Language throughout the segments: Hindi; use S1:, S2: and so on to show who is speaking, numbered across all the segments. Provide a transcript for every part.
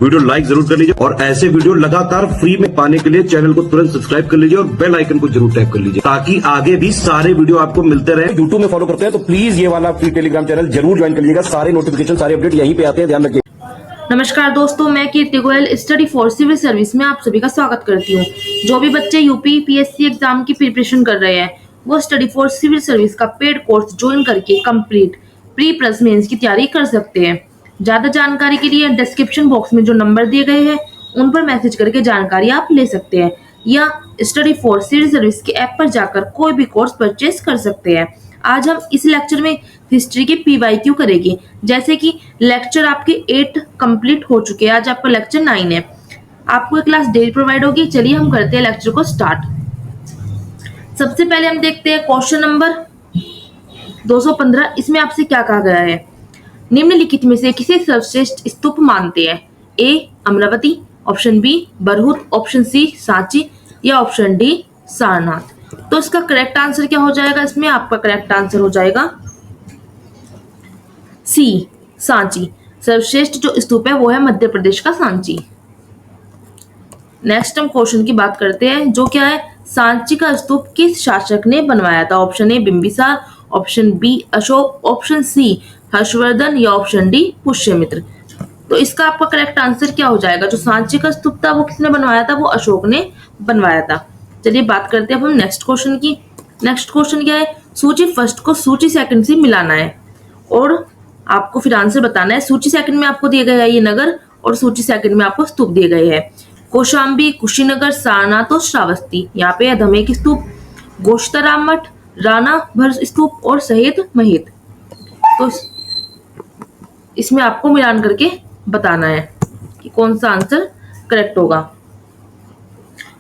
S1: वीडियो लाइक जरूर कर लीजिए और ऐसे वीडियो लगातार फ्री में पाने के लिए चैनल को तुरंत सब्सक्राइब कर लीजिए और बेल आइकन को जरूर टैप कर लीजिए ताकि आगे भी सारे वीडियो आपको मिलते रहे। यूट्यूब में फॉलो करते हैं तो प्लीज ये वाला फ्री टेलीग्राम चैनल जरूर ज्वाइन कर लीजिएगा। सारे नोटिफिकेशन सारे अपडेट यहीं पे आते हैं, ध्यान रखिए।
S2: नमस्कार दोस्तों, मैं Kirti Goyal study for civil service में आप सभी का स्वागत करती हूँ। जो भी बच्चे यूपी पीएससी एग्जाम की प्रिपरेशन कर रहे हैं वो स्टडी फॉर सिविल सर्विस का पेड कोर्स ज्वाइन करके कंप्लीट प्री प्लस मेंस की तैयारी कर सकते हैं। ज्यादा जानकारी के लिए डिस्क्रिप्शन बॉक्स में जो नंबर दिए गए हैं उन पर मैसेज करके जानकारी आप ले सकते हैं या स्टडी फॉर सिविल सर्विस के ऐप पर जाकर कोई भी कोर्स परचेज कर सकते हैं। आज हम इस लेक्चर में हिस्ट्री के PYQ करेंगे। जैसे कि लेक्चर आपके 8 कंप्लीट हो चुके हैं, आज आपका लेक्चर 9 है। आपको एक क्लास डेली प्रोवाइड होगी। चलिए हम करते हैं लेक्चर को स्टार्ट। सबसे पहले हम देखते हैं क्वेश्चन नंबर 215। इसमें आपसे क्या कहा गया है? निम्नलिखित में से किसे सर्वश्रेष्ठ स्तूप मानते हैं? A Amaravati, option B Bharhut, option C Sanchi या ऑप्शन डी सारनाथ। तो इसका करेक्ट आंसर क्या हो जाएगा? इसमें आपका करेक्ट आंसर हो जाएगा सी सांची। सर्वश्रेष्ठ जो स्तूप है वो है मध्य प्रदेश का सांची। नेक्स्ट हम क्वेश्चन की बात करते हैं, जो क्या है? सांची का स्तूप किस शासक ने बनवाया था? Option A Bimbisara, option B Ashoka, option C Harshavardhana या ऑप्शन डी पुष्यमित्र। तो इसका आपका करेक्ट आंसर क्या हो जाएगा? जो सांची का स्तूप था वो किसने बनवाया था? वो अशोक ने बनवाया था। चलिए बात करते हैं अब हम नेक्स्ट क्वेश्चन की। नेक्स्ट क्वेश्चन क्या है? सूची फर्स्ट को सूची सेकंड से मिलाना है और आपको फिर आंसर बताना है। सूची सेकंड में आपको दिए गए हैं ये नगर और सूची सेकंड में आपको स्तूप दिए गए हैं। कौशाम्बी, कुशीनगर, सारनाथ और श्रावस्ती। यहाँ पे धमेक स्तूप, गोश्तराम मठ, राणा भर स्तूप और शहीद महित। तो इसमें आपको मिलान करके बताना है कि कौन सा आंसर करेक्ट होगा।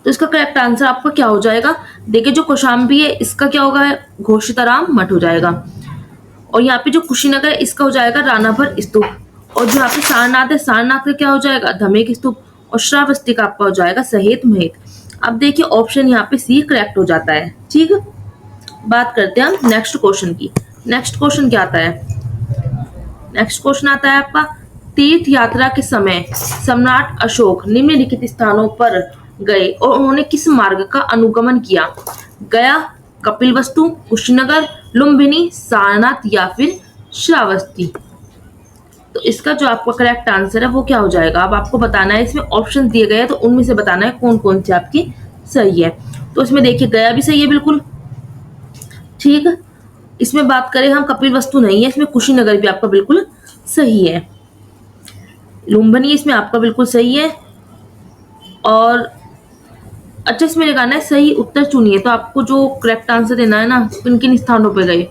S2: तो इसका करेक्ट आंसर आपका क्या हो जाएगा? देखिए जो कौशाम्बी है इसका क्या होगा? घोषिताराम मठ हो जाएगा। और यहाँ पे जो कुशीनगर है इसका हो जाएगा राणा भर स्तूप। और जो यहाँ पे सारनाथ है, सारनाथ का क्या हो जाएगा? धमेक स्तूप। और श्रावस्ती का आपका हो जाएगा शहीद महित। अब देखिए ऑप्शन यहाँ पे सी करेक्ट हो जाता है। ठीक, बात करते हैं हम नेक्स्ट क्वेश्चन की। नेक्स्ट क्वेश्चन क्या आता है? नेक्स्ट क्वेश्चन आता है आपका, तीर्थ यात्रा के समय सम्राट अशोक निम्नलिखित स्थानों पर गए और उन्होंने किस मार्ग का अनुगमन किया? गया, कपिलवस्तु, कुशीनगर, लुम्बिनी, सारनाथ या फिर श्रावस्ती। तो इसका जो आपका करेक्ट आंसर है वो क्या हो जाएगा? अब आपको बताना है, इसमें ऑप्शन दिए गए हैं तो उनमें से बताना है कौन कौन सी आपकी सही है। तो इसमें देखिए गया भी सही है बिल्कुल ठीक। इसमें बात करें हम कपिलवस्तु नहीं है, इसमें कुशीनगर भी आपका बिल्कुल सही है। लुम्बिनी इसमें आपका बिल्कुल सही है। और अच्छा इसमें लगाना है सही उत्तर चुनिए। तो आपको जो करेक्ट आंसर देना है ना, किन किन स्थानों पे गए।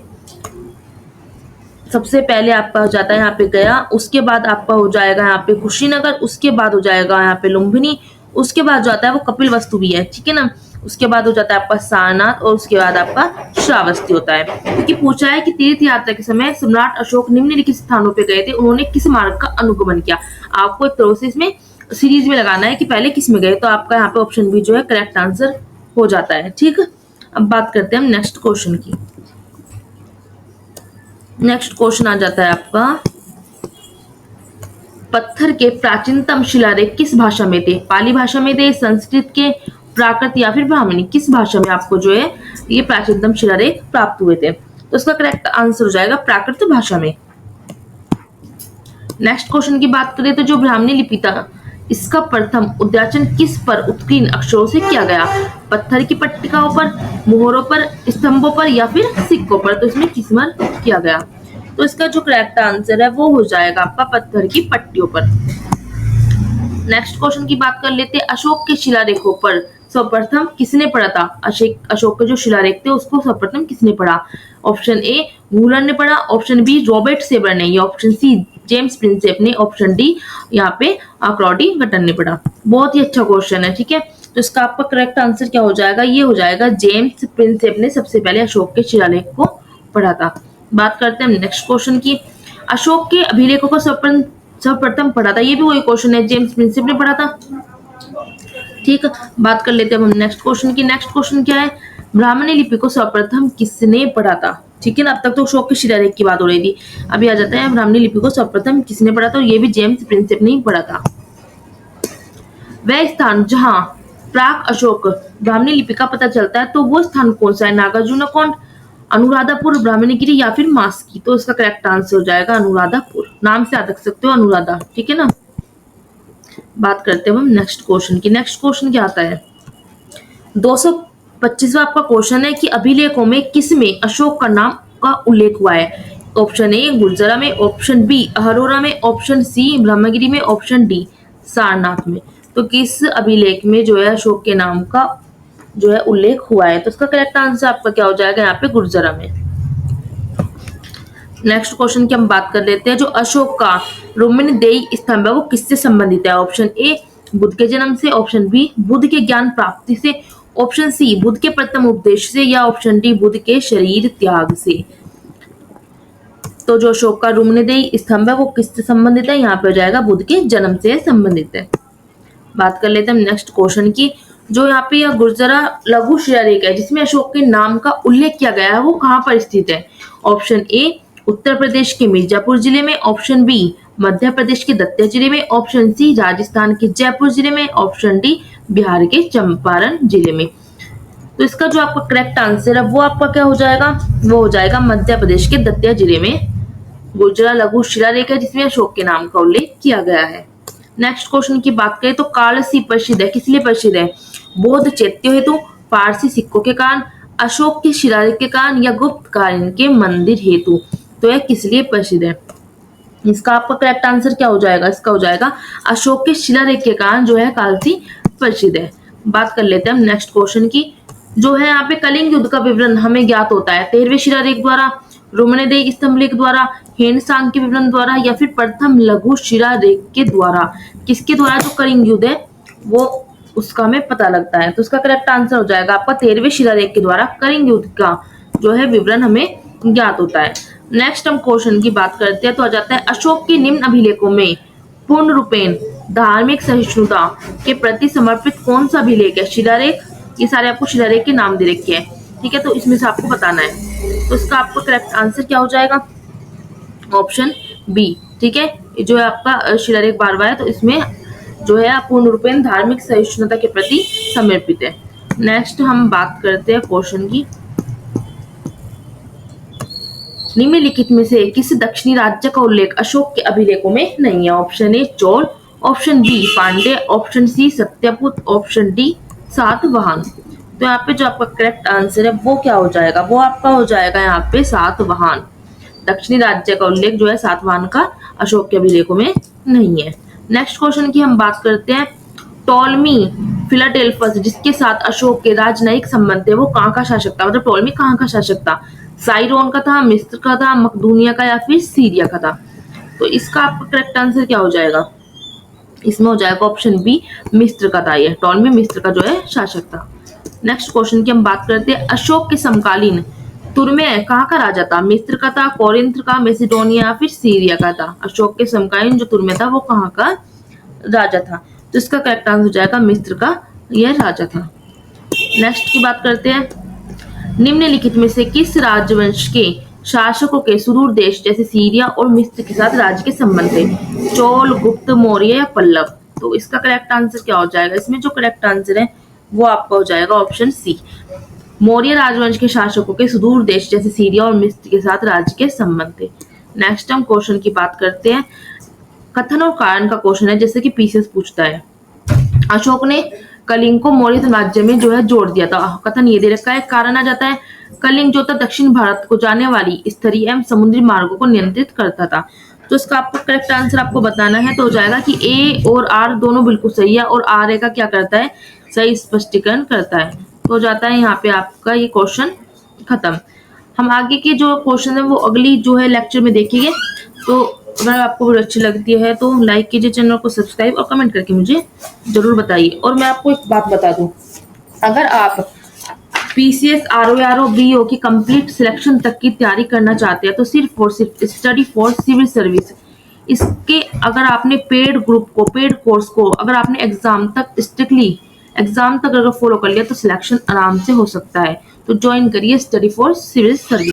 S2: सबसे पहले आपका हो जाता है यहाँ पे गया, उसके बाद आपका हो जाएगा यहाँ पे कुशीनगर, उसके बाद हो जाएगा यहाँ पे लुम्बिनी, उसके बाद जो आता है वो कपिलवस्तु भी है, ठीक है ना। उसके बाद हो जाता है आपका सारनाथ और उसके बाद आपका श्रावस्ती होता है। क्योंकि पूछा है कि तीर्थ यात्रा के समय सम्राट अशोक निम्नलिखित स्थानों पे गए थे, उन्होंने किस मार्ग का अनुगमन किया। आपको एक तरह से इसमें सीरीज में लगाना है कि पहले किस में गए। तो आपका यहाँ पे ऑप्शन बी जो है करेक्ट आंसर हो जाता है। ठीक, अब बात करते हैं हम नेक्स्ट क्वेश्चन की। नेक्स्ट क्वेश्चन आ जाता है आपका, पत्थर के प्राचीनतम शिलालेख किस भाषा में थे? पाली भाषा में थे, संस्कृत के, प्राकृत या फिर ब्राह्मणी। किस भाषा में आपको जो है ये प्राचीनतम शिलालेख प्राप्त हुए थे? तो इसका करेक्ट आंसर हो जाएगा प्राकृत भाषा में। नेक्स्ट क्वेश्चन की बात करें तो जो ब्राह्मणी लिपि था इसका प्रथम उद्याचन किस पर उत्कीर्ण अक्षरों से किया गया? पत्थर की पट्टिकाओं पर, मोहरों पर, स्तंभों पर या फिर सिक्कों पर। तो इसमें किस पर किया गया? तो इसका जो करेक्ट आंसर है वो हो जाएगा आपका पत्थर की पट्टियों पर। नेक्स्ट क्वेश्चन की बात कर लेते हैं, अशोक के शिलालेखों पर सर्वप्रथम किसने पढ़ा था? अशोक के जो शिलालेख थे उसको सर्वप्रथम किसने पढ़ा? ऑप्शन ए वूलन ने पढ़ा, ऑप्शन बी रॉबर्ट सेबर ने, या ऑप्शन सी जेम्स प्रिंसेप ने, ऑप्शन डी यहाँ पे क्लॉडी गटन ने पढ़ा। बहुत ही अच्छा क्वेश्चन है, ठीक है। तो इसका आपका करेक्ट आंसर क्या हो जाएगा? ये हो जाएगा जेम्स प्रिंसेप ने सबसे पहले अशोक के शिलालेख को पढ़ा था। बात करते हैं नेक्स्ट क्वेश्चन की, अशोक के अभिलेखों को सर्वप्रथम पढ़ा था। ये भी वही क्वेश्चन है, जेम्स प्रिंसेप ने पढ़ा था। ठीक, बात कर लेते हैं हम नेक्स्ट क्वेश्चन की। नेक्स्ट क्वेश्चन क्या है? ब्राह्मणी लिपि को सर्वप्रथम किसने पढ़ा था? ठीक है ना, अब तक तो अशोक के शिलालेख की बात हो रही थी, अभी आ जाता है ब्राह्मणी लिपि को सर्वप्रथम किसने पढ़ा था। ये भी जेम्स प्रिंसेप ने ही पढ़ा था। वह स्थान जहाँ प्राक अशोक ब्राह्मणी लिपि का पता चलता है तो वो स्थान कौन सा है? नागार्जुनकोंड, अनुराधापुर, ब्राह्मणगिरी या फिर मास्की। तो इसका करेक्ट आंसर हो जाएगा अनुराधापुर। नाम से याद रख सकते हो अनुराधा, ठीक है ना। बात करते हैं हम नेक्स्ट क्वेश्चन की। नेक्स्ट क्वेश्चन क्या आता है? 225वां आपका क्वेश्चन है कि अभिलेखों में किस में अशोक का नाम का उल्लेख हुआ है? ऑप्शन ए गुर्जरा में, ऑप्शन बी अहरोरा में, ऑप्शन सी ब्रह्मगिरी में, ऑप्शन डी सारनाथ में। तो किस अभिलेख में जो है अशोक के नाम का जो है उल्लेख हुआ है? तो इसका करेक्ट आंसर आपका क्या हो जाएगा यहाँ पे? गुर्जरा में। नेक्स्ट क्वेश्चन की हम बात कर लेते हैं। जो अशोक का रोमनदेई स्तंभ है वो किससे संबंधित है? ऑप्शन ए बुद्ध के जन्म से, ऑप्शन बी बुद्ध के ज्ञान प्राप्ति से, ऑप्शन सी बुद्ध के प्रथम उपदेश से, या ऑप्शन डी बुद्ध के शरीर त्याग से। तो जो अशोक का रोमनदेई स्तंभ है वो किससे संबंधित है? यहाँ पे हो जाएगा बुद्ध के जन्म से संबंधित है। बात कर लेते हैं नेक्स्ट क्वेश्चन की। जो यहाँ पे यह गुर्जरा लघु शिलालेख है जिसमें अशोक के नाम का उल्लेख किया गया है वो कहाँ पर स्थित है? ऑप्शन ए उत्तर प्रदेश के मिर्जापुर जिले में, ऑप्शन बी मध्य प्रदेश के दतिया जिले में, ऑप्शन सी राजस्थान के जयपुर जिले में, ऑप्शन डी बिहार के चंपारण जिले में। तो इसका जो आपका करेक्ट आंसर है वो आपका क्या हो जाएगा? वो हो जाएगा मध्य प्रदेश के दतिया जिले में गुर्जरा लघु शिलालेख है जिसमें अशोक के नाम का उल्लेख किया गया है। नेक्स्ट क्वेश्चन की बात करें तो कालसी प्रसिद्ध है, किस लिए प्रसिद्ध है? बौद्ध चैत्यों हेतु, पारसी सिक्कों के कारण, अशोक के शिलालेख के कारण, या गुप्त कालीन के मंदिर हेतु। तो यह किस लिए प्रसिद्ध है? इसका आपका करेक्ट आंसर क्या हो जाएगा? इसका हो जाएगा अशोक के शिलालेख के कारण जो है कालसी प्रसिद्ध है। बात कर लेते हैं हम नेक्स्ट क्वेश्चन की। जो है यहाँ पे कलिंग युद्ध का विवरण हमें ज्ञात होता है 13वें शिलालेख द्वारा, रोमनदेई स्तंभ लेख द्वारा, हेनसांग के विवरण द्वारा, या फिर प्रथम लघु शिलालेख के द्वारा। किसके द्वारा जो कलिंग युद्ध है वो उसका हमें पता लगता है। तो उसका करेक्ट आंसर हो जाएगा आपका 13वें शिलालेख के द्वारा कलिंग युद्ध का जो है विवरण हमें ज्ञात होता है। नेक्स्ट हम क्वेश्चन की बात करते हैं तो आ जाता है अशोक के निम्न अभिलेखों में पूर्ण रूपेण धार्मिक सहिष्णुता के प्रति समर्पित कौन सा अभिलेख है? शिलालेख, ये सारे आपको शिलालेख के नाम दे रखे हैं, ठीक है। तो इसमें से आपको बताना है। तो इसका आपका करेक्ट आंसर क्या हो जाएगा? ऑप्शन बी, ठीक है। जो है आपका शिलालेख 12वां है तो इसमें जो है पूर्ण रूपेण धार्मिक सहिष्णुता के प्रति समर्पित है। नेक्स्ट हम बात करते हैं क्वेश्चन की। निम्नलिखित में से किस दक्षिणी राज्य का उल्लेख अशोक के अभिलेखों में नहीं है? Option A Chola, option B Pandya, option C Satyaputra, option D Satavahana. तो यहाँ पे जो आपका करेक्ट आंसर है वो क्या हो जाएगा? वो आपका हो जाएगा यहाँ पे सातवाहन। दक्षिणी राज्य का उल्लेख जो है सातवाहन का अशोक के अभिलेखों में नहीं है। नेक्स्ट क्वेश्चन की हम बात करते हैं। टॉलमी फिलाडेल्फस जिसके साथ अशोक के राजनयिक संबंध थे वो कहाँ का शासक था? मतलब टॉलमी कहाँ का शासक था? साइरोन का था, मिस्र का था, मकदूनिया का, या फिर सीरिया का था? तो इसका आपका करेक्ट आंसर क्या हो जाएगा? इसमें हो जाएगा ऑप्शन बी मिस्र का था। ये टॉलमी मिस्र का जो है शासक था। नेक्स्ट क्वेश्चन की हम बात करते हैं। अशोक के समकालीन तुर्मे कहाँ का राजा था? मिस्र का था, कोरिंथ का, मैसिडोनिया, या फिर सीरिया का था? अशोक के समकालीन जो तुर्मे था वो कहाँ का राजा था? तो इसका करेक्ट आंसर हो जाएगा मिस्र का यह राजा था। नेक्स्ट की बात करते हैं। निम्नलिखित में से किस राजवंश के शासकों के सुदूर देश जैसे सीरिया और मिस्र के साथ राज्य के संबंध थे? चोल, गुप्त, मौर्य, या पल्लव? तो इसका करेक्ट आंसर क्या हो जाएगा? इसमें जो करेक्ट आंसर है वो आपका हो जाएगा ऑप्शन सी। मौर्य राजवंश के शासकों के सुदूर देश जैसे सीरिया और मिस्र के साथ राज्य के संबंध थे। नेक्स्ट हम क्वेश्चन की बात करते हैं। कथन और कारण का क्वेश्चन है जैसे कि पीसीएस पूछता है। अशोक ने कलिंग को मौर्य साम्राज्य में जो है जोड़ दिया था। कथन ये दे रखा है। कारण आ जाता है कलिंग जो था दक्षिण भारत को जाने वाली स्तरीय एवं समुद्री मार्गों को नियंत्रित करता था। तो इसका आपको करेक्ट आंसर आपको बताना है। तो हो जाएगा कि ए और आर दोनों बिल्कुल सही है और आर ए का क्या करता है? सही स्पष्टीकरण करता है। तो हो जाता है यहाँ पे आपका ये क्वेश्चन खत्म। हम आगे के जो क्वेश्चन है वो अगली जो है लेक्चर में देखेंगे। तो अगर आपको वीडियो अच्छी लगती है तो लाइक कीजिए, चैनल को सब्सक्राइब और कमेंट करके मुझे जरूर बताइए। और मैं आपको एक बात बता दूं, अगर आप पीसीएस, आरओ, बीओ की कंप्लीट सिलेक्शन तक की तैयारी करना चाहते हैं तो सिर्फ और सिर्फ स्टडी फॉर सिविल सर्विस इसके अगर आपने पेड ग्रुप को, पेड कोर्स को अगर आपने एग्जाम तक स्ट्रिक्टली एग्जाम तक अगर फॉलो कर लिया तो सिलेक्शन आराम से हो सकता है। तो ज्वाइन करिए स्टडी फॉर सिविल सर्विस।